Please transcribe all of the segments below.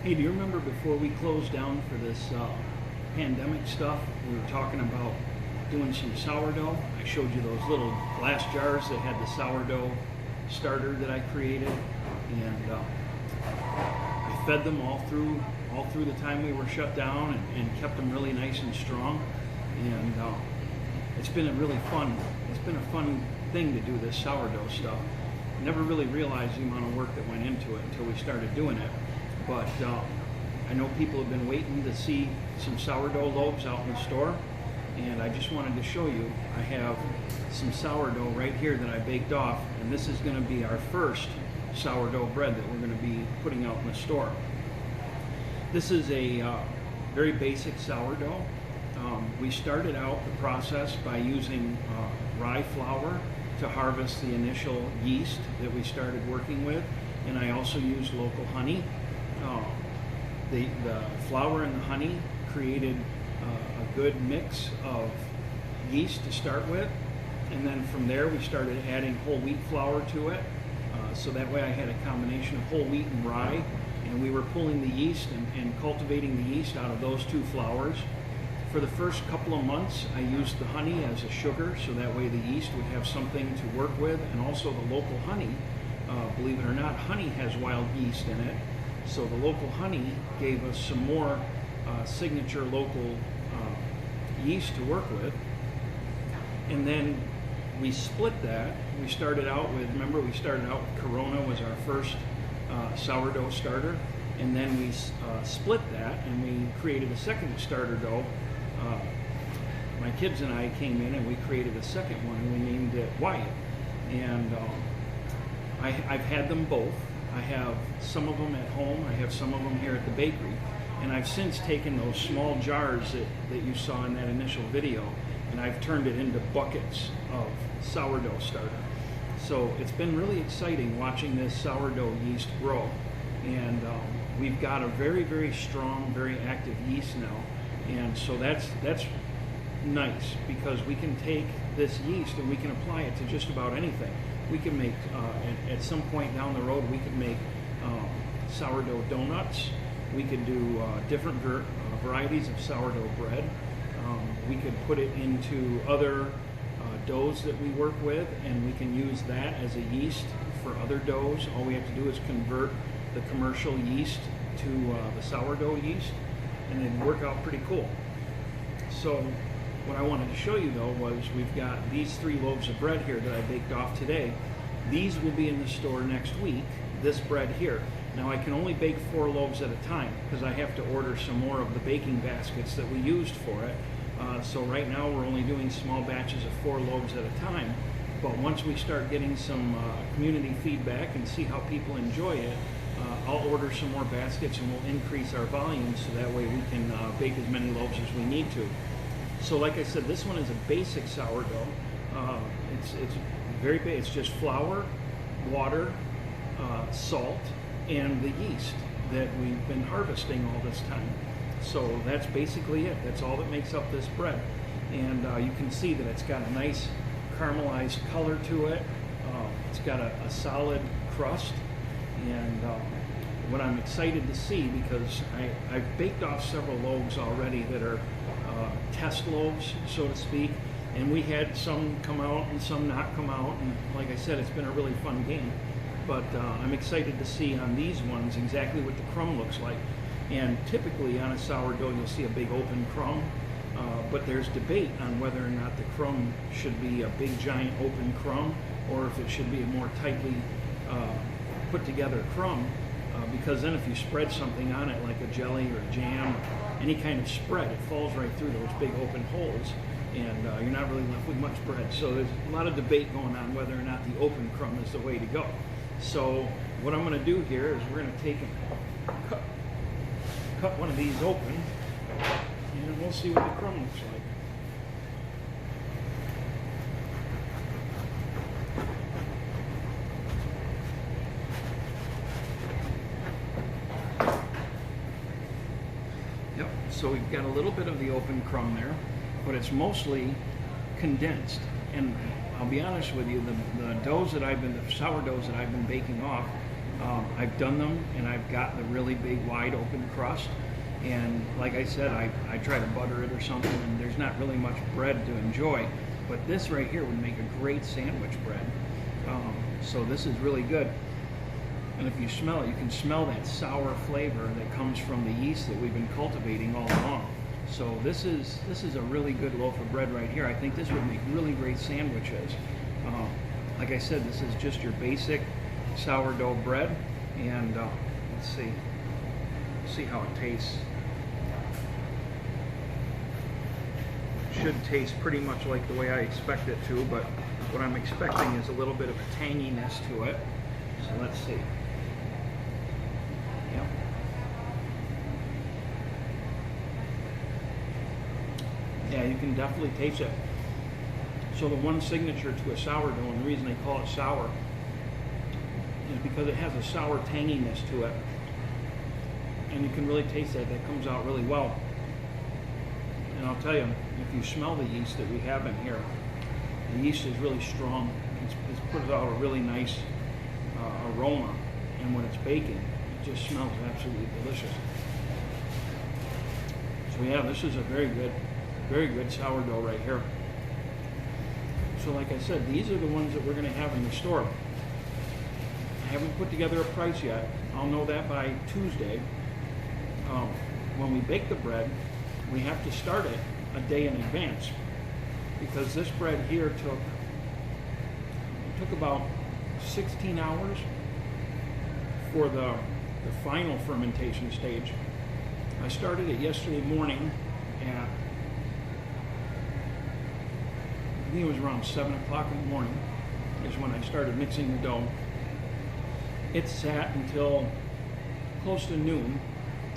Hey, do you remember before we closed down for this pandemic stuff, we were talking about doing some sourdough? I showed you those little glass jars that had the sourdough starter that I created, and I fed them all through the time we were shut down, and kept them really nice and strong. And it's been a fun thing to do this sourdough stuff. Never really realized the amount of work that went into it until we started doing it. But I know people have been waiting to see some sourdough loaves out in the store, and I just wanted to show you. I have some sourdough right here that I baked off, and this is going to be our first sourdough bread that we're going to be putting out in the store. This is a very basic sourdough. We started out the process by using rye flour to harvest the initial yeast that we started working with, and I also used local honey. The flour and the honey created a good mix of yeast to start with, and then from there we started adding whole wheat flour to it, so that way I had a combination of whole wheat and rye, and we were pulling the yeast and cultivating the yeast out of those two flours. For the first couple of months I used the honey as a sugar, so that way the yeast would have something to work with, and also the local honey, believe it or not, honey has wild yeast in it. So the local honey gave us some more signature local yeast to work with. And then we split that. We started out with, remember we started out with Corona was our first sourdough starter. And then we split that and we created a second starter dough. My kids and I came in and we created a second one, and we named it Wyatt. And I've had them both. I have some of them at home, I have some of them here at the bakery, and I've since taken those small jars that you saw in that initial video, and I've turned it into buckets of sourdough starter. So it's been really exciting watching this sourdough yeast grow, and we've got a very, very strong, very active yeast now, and so that's nice, because we can take this yeast and we can apply it to just about anything. We can make, at some point down the road, we could make sourdough donuts. We could do different varieties of sourdough bread. We could put it into other doughs that we work with, and we can use that as a yeast for other doughs. All we have to do is convert the commercial yeast to the sourdough yeast, and it'd work out pretty cool. So what I wanted to show you though was we've got these 3 loaves of bread here that I baked off today. These will be in the store next week, this bread here. Now I can only bake 4 loaves at a time because I have to order some more of the baking baskets that we used for it. So right now we're only doing small batches of 4 loaves at a time. But once we start getting some community feedback and see how people enjoy it, I'll order some more baskets and we'll increase our volume so that way we can bake as many loaves as we need to. So like I said, this one is a basic sourdough. It's very basic. It's just flour, water, salt, and the yeast that we've been harvesting all this time. So that's basically it. That's all that makes up this bread. And you can see that it's got a nice caramelized color to it. It's got a solid crust. And what I'm excited to see, because I've baked off several loaves already that are test loaves, so to speak, and we had some come out and some not come out, and like I said, it's been a really fun game. But I'm excited to see on these ones exactly what the crumb looks like. And typically on a sourdough you'll see a big open crumb, but there's debate on whether or not the crumb should be a big giant open crumb or if it should be a more tightly put together crumb, because then if you spread something on it like a jelly or a jam, any kind of spread, it falls right through those big open holes, and you're not really left with much bread. So there's a lot of debate going on whether or not the open crumb is the way to go. So what I'm going to do here is we're going to take and cut one of these open, and we'll see what the crumb looks like. Yep, so we've got a little bit of the open crumb there, but it's mostly condensed. And I'll be honest with you, the sourdoughs that I've been baking off, I've done them and I've gotten a really big wide open crust, and like I said, I try to butter it or something, and there's not really much bread to enjoy, but this right here would make a great sandwich bread. So this is really good. And if you smell it, you can smell that sour flavor that comes from the yeast that we've been cultivating all along. So this is a really good loaf of bread right here. I think this would make really great sandwiches. Like I said, this is just your basic sourdough bread, and let's see how it tastes. Should taste pretty much like the way I expect it to, but what I'm expecting is a little bit of a tanginess to it. So let's see. Yep. Yeah, you can definitely taste it. So the one signature to a sourdough, and the reason they call it sour, is because it has a sour tanginess to it. And you can really taste that. That comes out really well. And I'll tell you, if you smell the yeast that we have in here, the yeast is really strong. It's put out a really nice aroma. And when it's baking, it just smells absolutely delicious. So yeah, this is a very good sourdough right here. So like I said, these are the ones that we're going to have in the store. I haven't put together a price yet. I'll know that by Tuesday. When we bake the bread, we have to start it a day in advance, because this bread here took about 16 hours for the final fermentation stage. I started it yesterday morning at, I think it was around 7 o'clock in the morning is when I started mixing the dough. It sat until close to noon,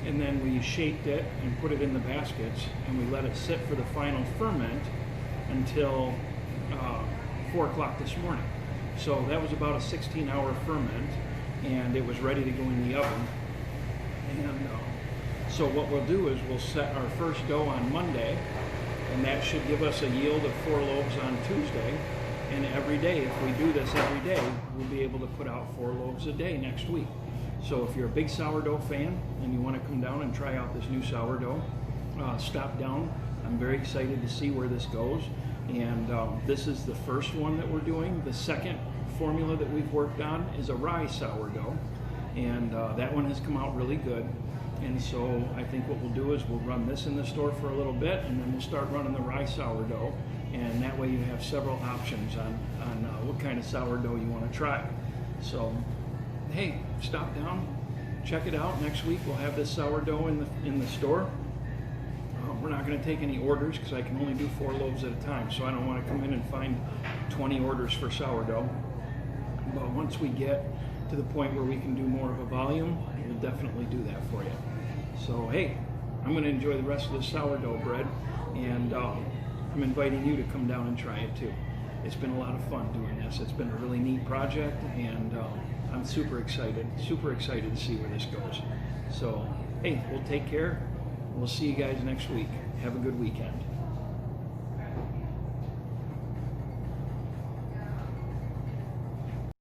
and then we shaped it and put it in the baskets, and we let it sit for the final ferment until 4 o'clock this morning. So that was about a 16-hour ferment, and it was ready to go in the oven. And so what we'll do is we'll set our first dough on Monday, and that should give us a yield of 4 loaves on Tuesday. And every day, if we do this every day, we'll be able to put out 4 loaves a day next week. So if you're a big sourdough fan and you want to come down and try out this new sourdough, stop down. I'm very excited to see where this goes. And this is the first one that we're doing. The second formula that we've worked on is a rye sourdough. And that one has come out really good. And so I think what we'll do is we'll run this in the store for a little bit, and then we'll start running the rye sourdough. And that way you have several options on what kind of sourdough you want to try. So, hey, stop down, check it out. Next week we'll have this sourdough in the store. We're not going to take any orders because I can only do 4 loaves at a time, so I don't want to come in and find 20 orders for sourdough. But once we get to the point where we can do more of a volume, we'll definitely do that for you. So hey, I'm going to enjoy the rest of the sourdough bread, and I'm inviting you to come down and try it too. It's been a lot of fun doing this. It's been a really neat project, and I'm super excited to see where this goes. So hey, we'll take care. We'll see you guys next week. Have a good weekend.